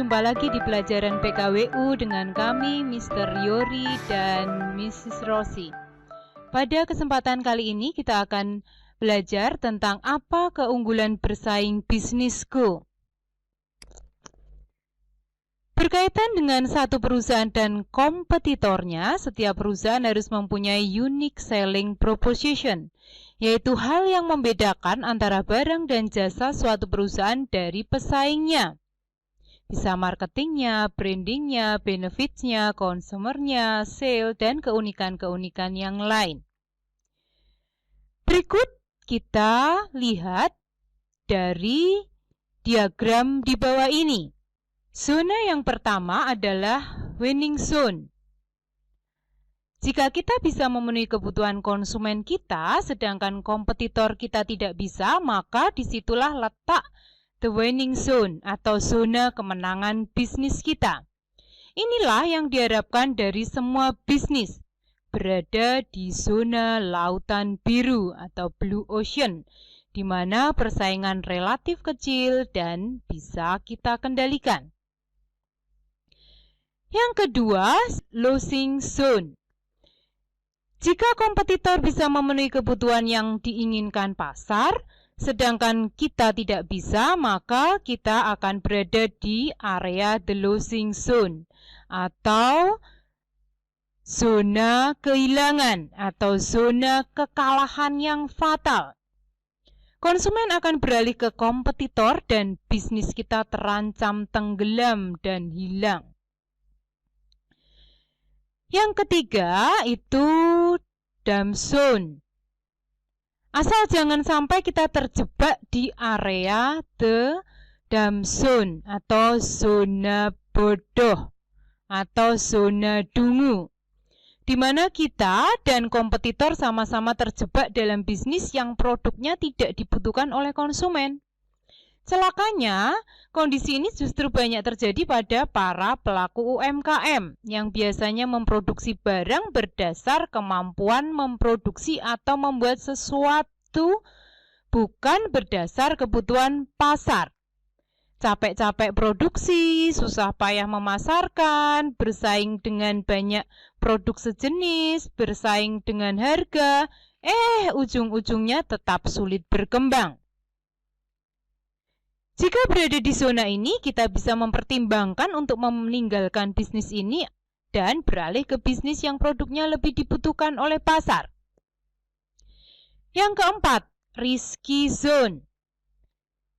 berjumpa lagi di pelajaran PKWU dengan kami, Mr. Yori dan Mrs. Rosi. Pada kesempatan kali ini kita akan belajar tentang apa keunggulan bersaing bisnisku. Berkaitan dengan satu perusahaan dan kompetitornya, setiap perusahaan harus mempunyai unique selling proposition, yaitu hal yang membedakan antara barang dan jasa suatu perusahaan dari pesaingnya. Bisa marketingnya, brandingnya, benefitsnya, konsumernya, sale, dan keunikan-keunikan yang lain. Berikut kita lihat dari diagram di bawah ini. Zona yang pertama adalah winning zone. Jika kita bisa memenuhi kebutuhan konsumen kita, sedangkan kompetitor kita tidak bisa, maka disitulah letak the winning zone atau zona kemenangan bisnis kita. Inilah yang diharapkan dari semua bisnis, berada di zona lautan biru atau blue ocean, di mana persaingan relatif kecil dan bisa kita kendalikan. Yang kedua, losing zone. Jika kompetitor bisa memenuhi kebutuhan yang diinginkan pasar, sedangkan kita tidak bisa, maka kita akan berada di area the losing zone atau zona kehilangan atau zona kekalahan yang fatal. Konsumen akan beralih ke kompetitor dan bisnis kita terancam tenggelam dan hilang. Yang ketiga itu dump zone. Asal jangan sampai kita terjebak di area the dump zone atau zona bodoh atau zona dungu, di mana kita dan kompetitor sama-sama terjebak dalam bisnis yang produknya tidak dibutuhkan oleh konsumen. Celakanya, kondisi ini justru banyak terjadi pada para pelaku UMKM yang biasanya memproduksi barang berdasar kemampuan memproduksi atau membuat sesuatu bukan berdasar kebutuhan pasar. Capek-capek produksi, susah payah memasarkan, bersaing dengan banyak produk sejenis, bersaing dengan harga, ujung-ujungnya tetap sulit berkembang. Jika berada di zona ini, kita bisa mempertimbangkan untuk meninggalkan bisnis ini dan beralih ke bisnis yang produknya lebih dibutuhkan oleh pasar. Yang keempat, risky zone.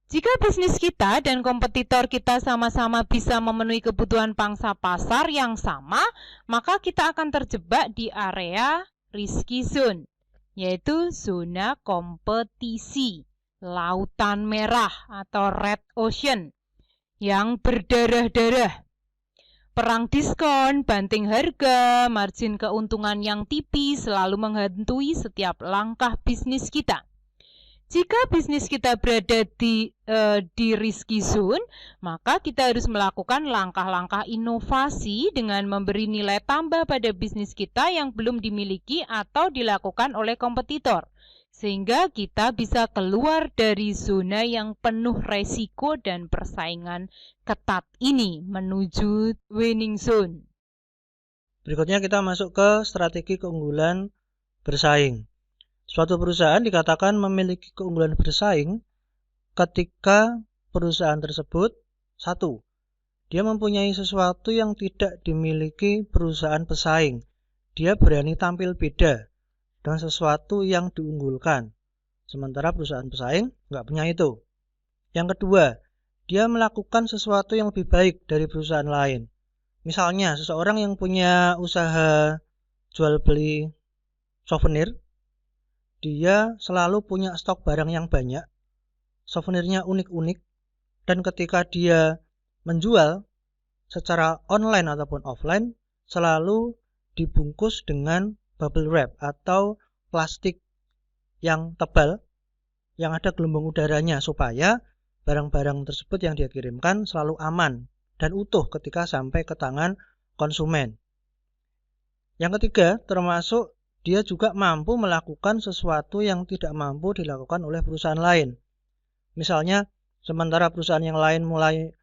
Jika bisnis kita dan kompetitor kita sama-sama bisa memenuhi kebutuhan pangsa pasar yang sama, maka kita akan terjebak di area risky zone, yaitu zona kompetisi. Lautan merah atau red ocean yang berdarah-darah. Perang diskon, banting harga, margin keuntungan yang tipis selalu menghantui setiap langkah bisnis kita. Jika bisnis kita berada di risky zone, maka kita harus melakukan langkah-langkah inovasi dengan memberi nilai tambah pada bisnis kita yang belum dimiliki atau dilakukan oleh kompetitor, sehingga kita bisa keluar dari zona yang penuh resiko dan persaingan ketat ini menuju winning zone. Berikutnya kita masuk ke strategi keunggulan bersaing. Suatu perusahaan dikatakan memiliki keunggulan bersaing ketika perusahaan tersebut, satu, dia mempunyai sesuatu yang tidak dimiliki perusahaan pesaing. Dia berani tampil beda dengan sesuatu yang diunggulkan, sementara perusahaan pesaing nggak punya itu. Yang kedua, dia melakukan sesuatu yang lebih baik dari perusahaan lain. Misalnya, seseorang yang punya usaha jual beli souvenir, dia selalu punya stok barang yang banyak, souvenirnya unik-unik, dan ketika dia menjual secara online ataupun offline, selalu dibungkus dengan bubble wrap atau plastik yang tebal yang ada gelembung udaranya supaya barang-barang tersebut yang dia kirimkan selalu aman dan utuh ketika sampai ke tangan konsumen. Yang ketiga, termasuk dia juga mampu melakukan sesuatu yang tidak mampu dilakukan oleh perusahaan lain. Misalnya, sementara perusahaan yang lain mulai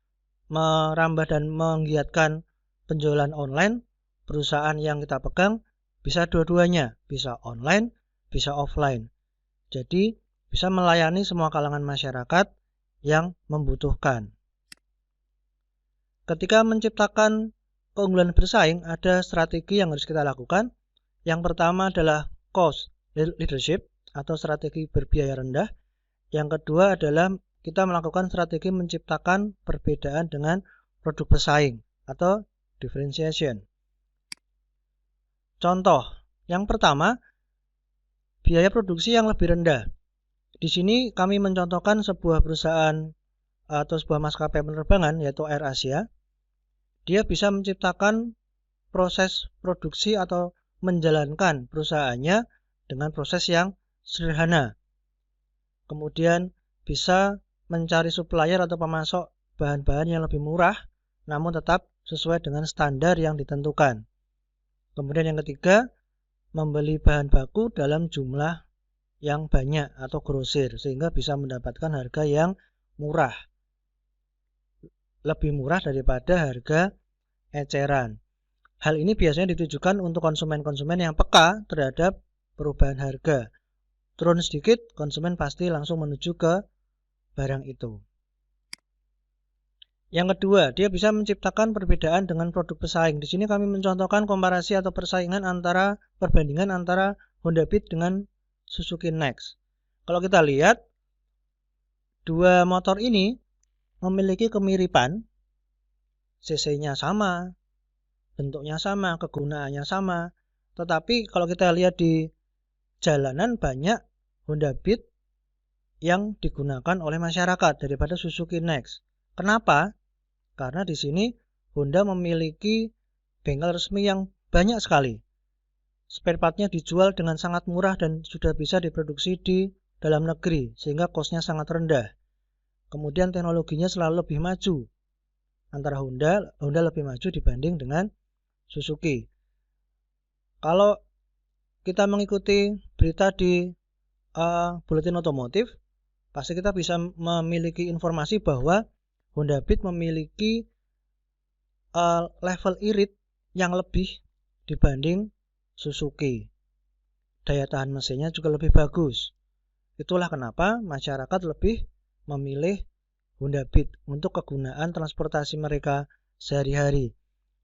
merambah dan menggiatkan penjualan online, perusahaan yang kita pegang bisa dua-duanya, bisa online, bisa offline. Jadi bisa melayani semua kalangan masyarakat yang membutuhkan. Ketika menciptakan keunggulan bersaing, ada strategi yang harus kita lakukan. Yang pertama adalah cost leadership atau strategi berbiaya rendah. Yang kedua adalah kita melakukan strategi menciptakan perbedaan dengan produk pesaing atau differentiation. Contoh, yang pertama, biaya produksi yang lebih rendah. Di sini kami mencontohkan sebuah perusahaan atau sebuah maskapai penerbangan yaitu AirAsia. Dia bisa menciptakan proses produksi atau menjalankan perusahaannya dengan proses yang sederhana. Kemudian bisa mencari supplier atau pemasok bahan-bahan yang lebih murah, namun tetap sesuai dengan standar yang ditentukan. Kemudian yang ketiga, membeli bahan baku dalam jumlah yang banyak atau grosir, sehingga bisa mendapatkan harga yang murah. Lebih murah daripada harga eceran. Hal ini biasanya ditujukan untuk konsumen-konsumen yang peka terhadap perubahan harga. Turun sedikit, konsumen pasti langsung menuju ke barang itu. Yang kedua, dia bisa menciptakan perbedaan dengan produk pesaing. Di sini kami mencontohkan komparasi atau perbandingan antara Honda Beat dengan Suzuki Next. Kalau kita lihat, dua motor ini memiliki kemiripan, cc-nya sama, bentuknya sama, kegunaannya sama. Tetapi kalau kita lihat di jalanan banyak Honda Beat yang digunakan oleh masyarakat daripada Suzuki Next. Kenapa? Karena di sini Honda memiliki bengkel resmi yang banyak sekali. Spare part-nya dijual dengan sangat murah dan sudah bisa diproduksi di dalam negeri sehingga cost-nya sangat rendah. Kemudian teknologinya selalu lebih maju. Antara Honda lebih maju dibanding dengan Suzuki. Kalau kita mengikuti berita di Buletin Otomotif, pasti kita bisa memiliki informasi bahwa Honda Beat memiliki level irit yang lebih dibanding Suzuki. Daya tahan mesinnya juga lebih bagus. Itulah kenapa masyarakat lebih memilih Honda Beat untuk kegunaan transportasi mereka sehari-hari.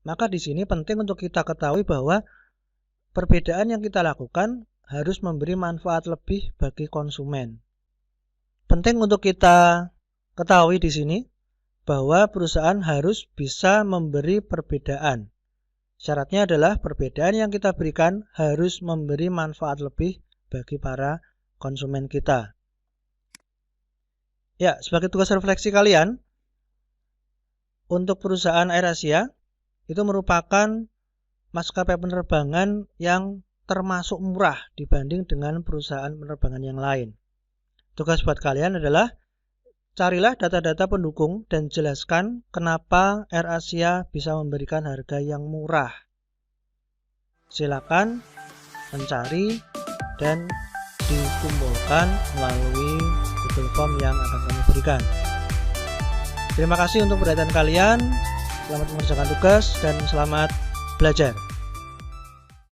Maka di sini penting untuk kita ketahui bahwa perbedaan yang kita lakukan harus memberi manfaat lebih bagi konsumen. Penting untuk kita ketahui di sini bahwa perusahaan harus bisa memberi perbedaan. Syaratnya adalah perbedaan yang kita berikan harus memberi manfaat lebih bagi para konsumen kita. Ya, sebagai tugas refleksi kalian, untuk perusahaan AirAsia, itu merupakan maskapai penerbangan yang termasuk murah dibanding dengan perusahaan penerbangan yang lain. Tugas buat kalian adalah carilah data-data pendukung dan jelaskan kenapa AirAsia bisa memberikan harga yang murah. Silakan mencari dan dikumpulkan melalui Google Form yang akan kami berikan. Terima kasih untuk perhatian kalian. Selamat mengerjakan tugas dan selamat belajar.